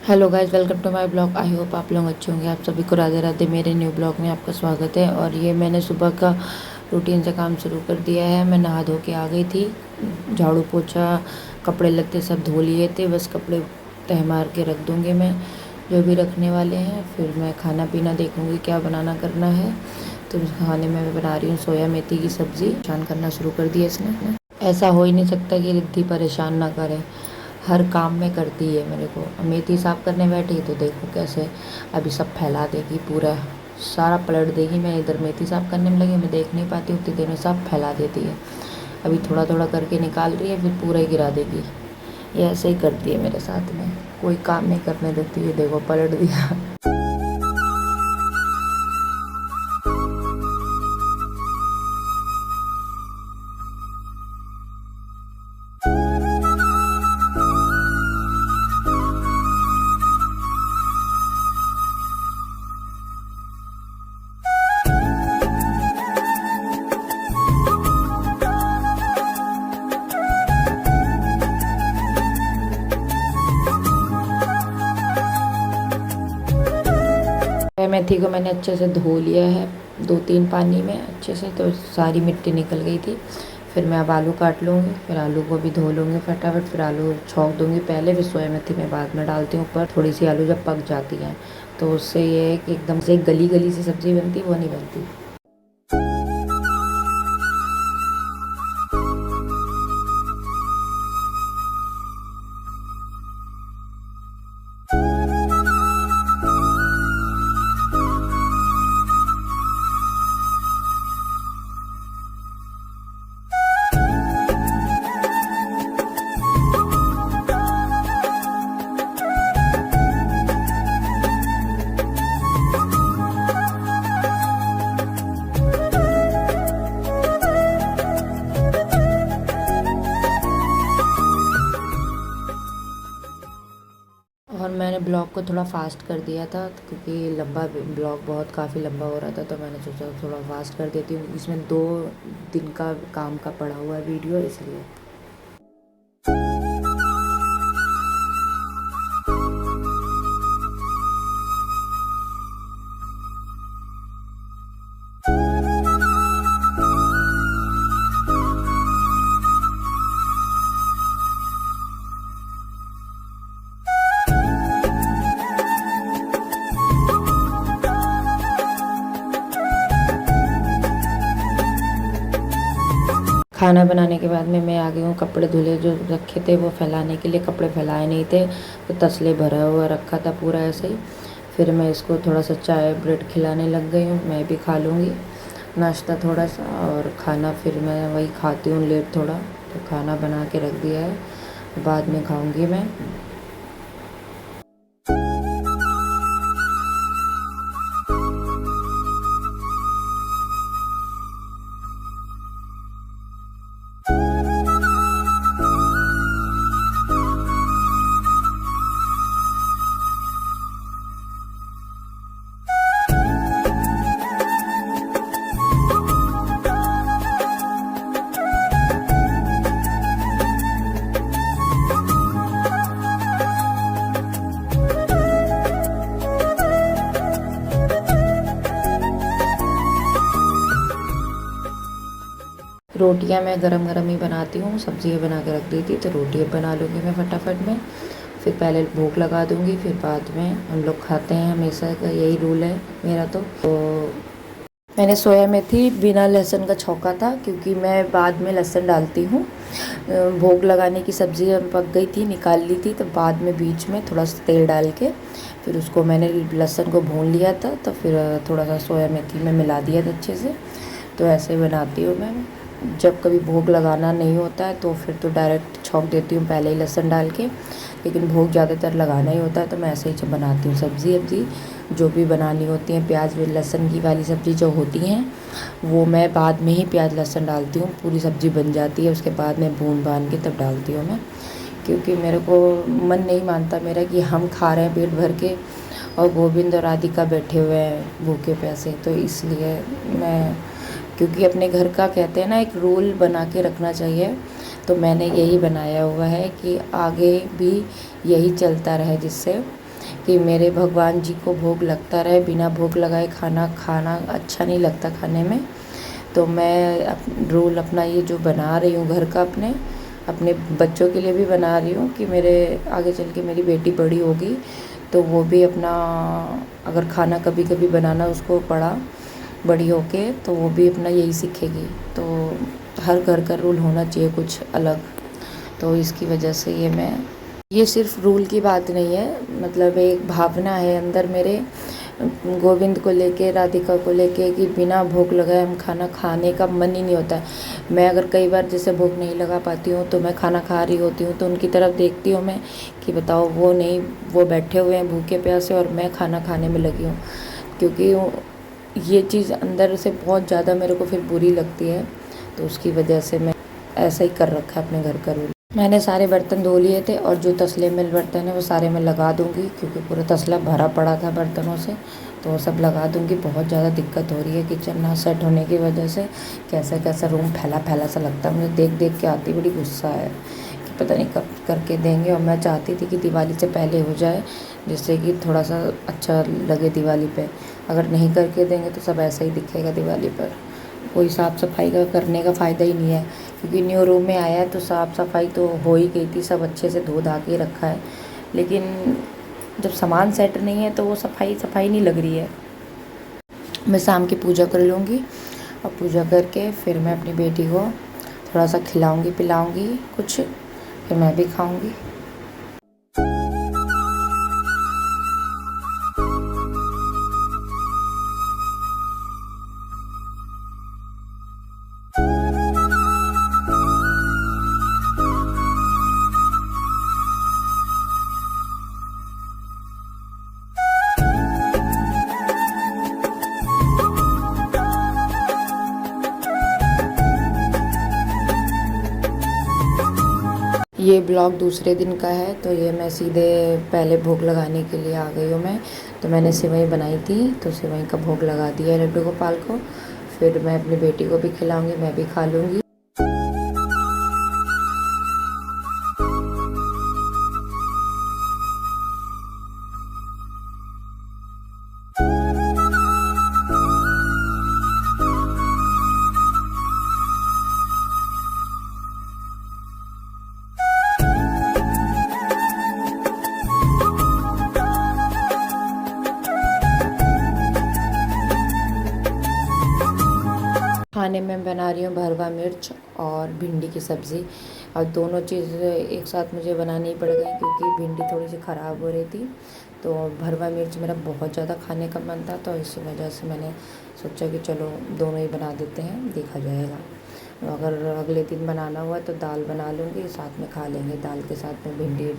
Hello guys, welcome to my blog. I hope आप लोग अच्छे होंगे। आप सभी को राधे राधे। मेरे न्यू ब्लॉग में आपका स्वागत है। और ये मैंने सुबह का रूटीन से काम शुरू कर दिया है। मैं नहा धो के आ गई थी, झाड़ू पोछा कपड़े लत्ते सब धो लिए थे। बस कपड़े तह मार के रख दूँगी मैं, जो भी रखने वाले हैं। फिर मैं खाना पीना देखूँगी क्या बनाना करना है। तो खाने में मैं बना रही हूँ सोया मेथी की सब्ज़ी। परेशान करना शुरू कर दिया इसने। ऐसा हो ही नहीं सकता कि रिद्धि परेशान ना करे, हर काम में करती है मेरे को। मेथी साफ़ करने बैठी तो देखो कैसे अभी सब फैला देगी, पूरा सारा पलट देगी। मैं इधर मेथी साफ़ करने में लगी, मैं देख नहीं पाती, उतनी देर में सब फैला देती है। अभी थोड़ा थोड़ा करके निकाल रही है, फिर पूरा ही गिरा देगी। ये ऐसे ही करती है मेरे साथ में, कोई काम नहीं करने देती है। देखो पलट दिया। मेथी को मैंने अच्छे से धो लिया है 2-3 पानी में अच्छे से, तो सारी मिट्टी निकल गई थी। फिर मैं अब आलू काट लूँगी, फिर आलू को भी धो लूँगी फटाफट। फिर आलू छौंक दूँगी पहले, फिर सोया मेथी मैं बाद में डालती हूँ ऊपर। थोड़ी सी आलू जब पक जाती है तो उससे ये है कि एकदम से गली गली सी सब्ज़ी बनती, वो नहीं बनती। और मैंने ब्लॉग को थोड़ा फास्ट कर दिया था क्योंकि लंबा ब्लॉग बहुत काफ़ी लंबा हो रहा था, तो मैंने सोचा थोड़ा फास्ट कर देती हूँ। इसमें 2 दिन का काम का पड़ा हुआ है वीडियो, इसलिए। खाना बनाने के बाद में मैं आ गई हूँ। कपड़े धुले जो रखे थे वो फैलाने के लिए, कपड़े फैलाए नहीं थे तो तसले भरा हुआ रखा था पूरा ऐसे ही। फिर मैं इसको थोड़ा सा चाय ब्रेड खिलाने लग गई हूँ। मैं भी खा लूँगी नाश्ता थोड़ा सा, और खाना फिर मैं वही खाती हूँ लेट थोड़ा। तो खाना बना के रख दिया है, बाद में खाऊँगी मैं। रोटियां मैं गरम गरम ही बनाती हूँ, सब्जियाँ बना के रख दी थी तो रोटियाँ बना लूँगी मैं फटाफट में। फिर पहले भूख लगा दूँगी, फिर बाद में हम लोग खाते हैं, हमेशा का यही रूल है मेरा। तो मैंने सोया मेथी बिना लहसुन का छौंका था क्योंकि मैं बाद में लहसुन डालती हूँ। भोग लगाने की सब्ज़ी पक गई थी, निकाल ली थी, तो बाद में बीच में थोड़ा सा तेल डाल के फिर उसको मैंने लहसुन को भून लिया था, तो फिर थोड़ा सा सोया मेथी में मिला दिया था अच्छे से। तो ऐसे बनाती हूँ मैं। जब कभी भोग लगाना नहीं होता है तो फिर तो डायरेक्ट छौंक देती हूँ पहले ही लहसुन डाल के, लेकिन भोग ज़्यादातर लगाना ही होता है तो मैं ऐसे ही बनाती हूँ। सब्ज़ी जो भी बनानी होती है, प्याज लहसुन की वाली सब्ज़ी जो होती हैं वो मैं बाद में ही प्याज लहसुन डालती हूँ। पूरी सब्ज़ी बन जाती है उसके बाद मैं भून भान के तब डालती हूँ मैं, क्योंकि मेरे को मन नहीं मानता मेरा कि हम खा रहे हैं पेट भर के और गोविंद और राधिका बैठे हुए हैं भूखे प्यासे। तो इसलिए मैं, क्योंकि अपने घर का कहते हैं ना एक रूल बना के रखना चाहिए, तो मैंने यही बनाया हुआ है कि आगे भी यही चलता रहे, जिससे कि मेरे भगवान जी को भोग लगता रहे, बिना भोग लगाए खाना खाना अच्छा नहीं लगता खाने में। तो मैं रूल अपना ये जो बना रही हूँ घर का, अपने अपने बच्चों के लिए भी बना रही हूँ कि मेरे आगे चल के मेरी बेटी बड़ी होगी तो वो भी अपना अगर खाना कभी कभी बनाना उसको पड़ा बड़ी होके तो वो भी अपना यही सीखेगी। तो हर घर का रूल होना चाहिए कुछ अलग। तो इसकी वजह से ये सिर्फ रूल की बात नहीं है, मतलब एक भावना है अंदर मेरे गोविंद को लेके, राधिका को लेके कि बिना भोग लगाए हम खाना खाने का मन ही नहीं होता है। मैं अगर कई बार जैसे भोग नहीं लगा पाती हूँ तो मैं खाना खा रही होती हूँ तो उनकी तरफ देखती हूँ मैं कि बताओ वो नहीं, वो बैठे हुए हैं भूखे प्यासे और मैं खाना खाने में लगी हूँ। क्योंकि ये चीज़ अंदर से बहुत ज़्यादा मेरे को फिर बुरी लगती है। तो उसकी वजह से मैं ऐसा ही कर रखा है अपने घर का रूल। मैंने सारे बर्तन धो लिए थे और जो तसले में बर्तन है वो सारे मैं लगा दूंगी क्योंकि पूरा तसला भरा पड़ा था बर्तनों से, तो वो सब लगा दूंगी। बहुत ज़्यादा दिक्कत हो रही है किचन ना सेट होने की वजह से। कैसा कैसा रूम फैला फैला सा लगता है मुझे, देख देख के आती बड़ी गुस्सा है कि पता नहीं कब करके देंगे। और मैं चाहती थी कि दिवाली से पहले हो जाए जिससे कि थोड़ा सा अच्छा लगे दिवाली पे। अगर नहीं करके देंगे तो सब ऐसा ही दिखेगा दिवाली पर, कोई साफ़ सफाई का करने का फ़ायदा ही नहीं है। क्योंकि न्यू रूम में आया है तो साफ़ सफाई तो हो ही गई थी, सब अच्छे से धो धा के रखा है, लेकिन जब सामान सेट नहीं है तो वो सफाई सफाई नहीं लग रही है। मैं शाम की पूजा कर लूँगी और पूजा करके फिर मैं अपनी बेटी को थोड़ा सा खिलाऊँगी पिलाऊँगी कुछ, फिर मैं भी खाऊँगी। ये ब्लॉग दूसरे दिन का है तो ये मैं सीधे पहले भोग लगाने के लिए आ गई हूँ मैं। तो मैंने सेवई बनाई थी तो सेवई का भोग लगा दिया है लड्डू गोपाल को। फिर मैं अपनी बेटी को भी खिलाऊँगी, मैं भी खा लूँगी। खाने में बना रही हूँ भरवा मिर्च और भिंडी की सब्ज़ी, और दोनों चीज़ एक साथ मुझे बनानी पड़ गई क्योंकि भिंडी थोड़ी सी ख़राब हो रही थी। तो भरवा मिर्च मेरा बहुत ज़्यादा खाने का मन था तो इस वजह से मैंने सोचा कि चलो दोनों ही बना देते हैं, देखा जाएगा। अगर अगले दिन बनाना हुआ तो दाल बना लूँगी, साथ में खा लेंगे दाल के साथ में भिंडी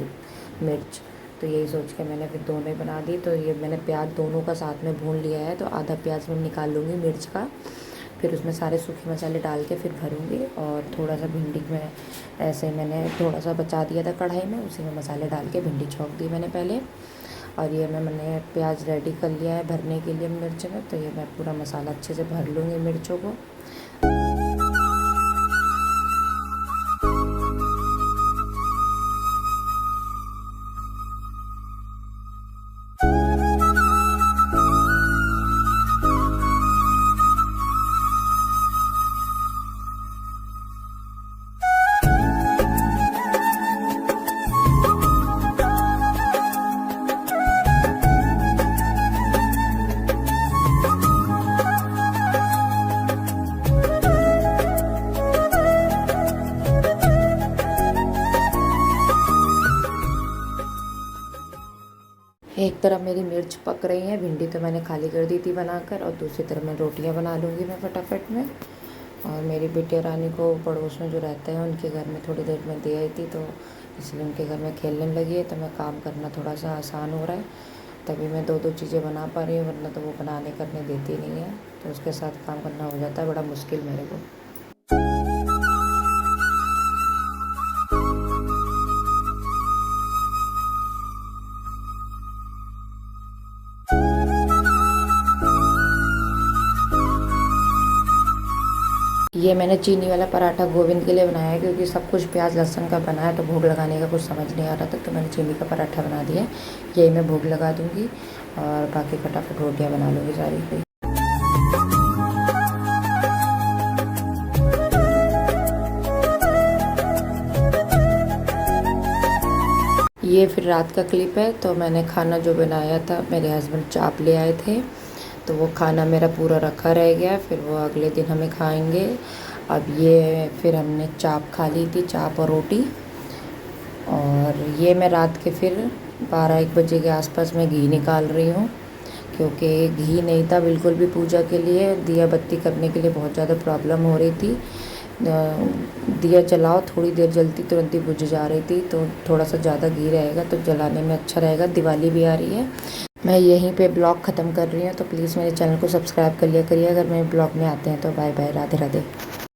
मिर्च। तो यही सोच के मैंने फिर दोनों ही बना दी। तो ये मैंने प्याज दोनों का साथ में भून लिया है, तो आधा प्याज मैं निकाल लूँगी मिर्च का, फिर उसमें सारे सूखे मसाले डाल के फिर भरूँगी। और थोड़ा सा भिंडी में ऐसे मैंने थोड़ा सा बचा दिया था कढ़ाई में, उसी में मसाले डाल के भिंडी छौंक दी मैंने पहले। और ये मैंने प्याज रेडी कर लिया है भरने के लिए मिर्च में, तो ये मैं पूरा मसाला अच्छे से भर लूँगी मिर्चों को। एक तरफ मेरी मिर्च पक रही है, भिंडी तो मैंने खाली कर दी थी बनाकर, और दूसरी तरफ मैं रोटियां बना लूँगी मैं फटाफट में। और मेरी बिटिया रानी को पड़ोस में जो रहते हैं उनके घर में थोड़ी देर में दे आई थी, तो इसलिए उनके घर में खेलने लगी है, तो मैं काम करना थोड़ा सा आसान हो रहा है। तभी मैं दो दो चीज़ें बना पा रही हूँ, वरना तो वो बनाने करने देती नहीं है, तो उसके साथ काम करना हो जाता है बड़ा मुश्किल मेरे को। ये मैंने चीनी वाला पराठा गोविंद के लिए बनाया है, क्योंकि सब कुछ प्याज लहसुन का बना है तो भोग लगाने का कुछ समझ नहीं आ रहा था, तो मैंने चीनी का पराठा बना दिया। यही मैं भोग लगा दूँगी और बाकी फटाफट रोटियाँ बना लूँगी सारी। ये फिर रात का क्लिप है। तो मैंने खाना जो बनाया था, मेरे हस्बैंड चाप ले आए थे, तो वो खाना मेरा पूरा रखा रह गया, फिर वो अगले दिन हमें खाएंगे। अब ये फिर हमने चाप खा ली थी, चाप और रोटी। और ये मैं रात के फिर 12-1 बजे के आसपास मैं घी निकाल रही हूँ, क्योंकि घी नहीं था बिल्कुल भी पूजा के लिए। दिया बत्ती करने के लिए बहुत ज़्यादा प्रॉब्लम हो रही थी। दिया जलाओ, थोड़ी देर जलती तुरंत ही बुझ जा रही थी, तो थोड़ा सा ज़्यादा घी रहेगा तो जलाने में अच्छा रहेगा। दिवाली भी आ रही है। मैं यहीं पे ब्लॉग ख़त्म कर रही हूँ, तो प्लीज़ मेरे चैनल को सब्सक्राइब कर लिया करिए अगर मेरे ब्लॉग में आते हैं तो। Bye bye, Radhe Radhe.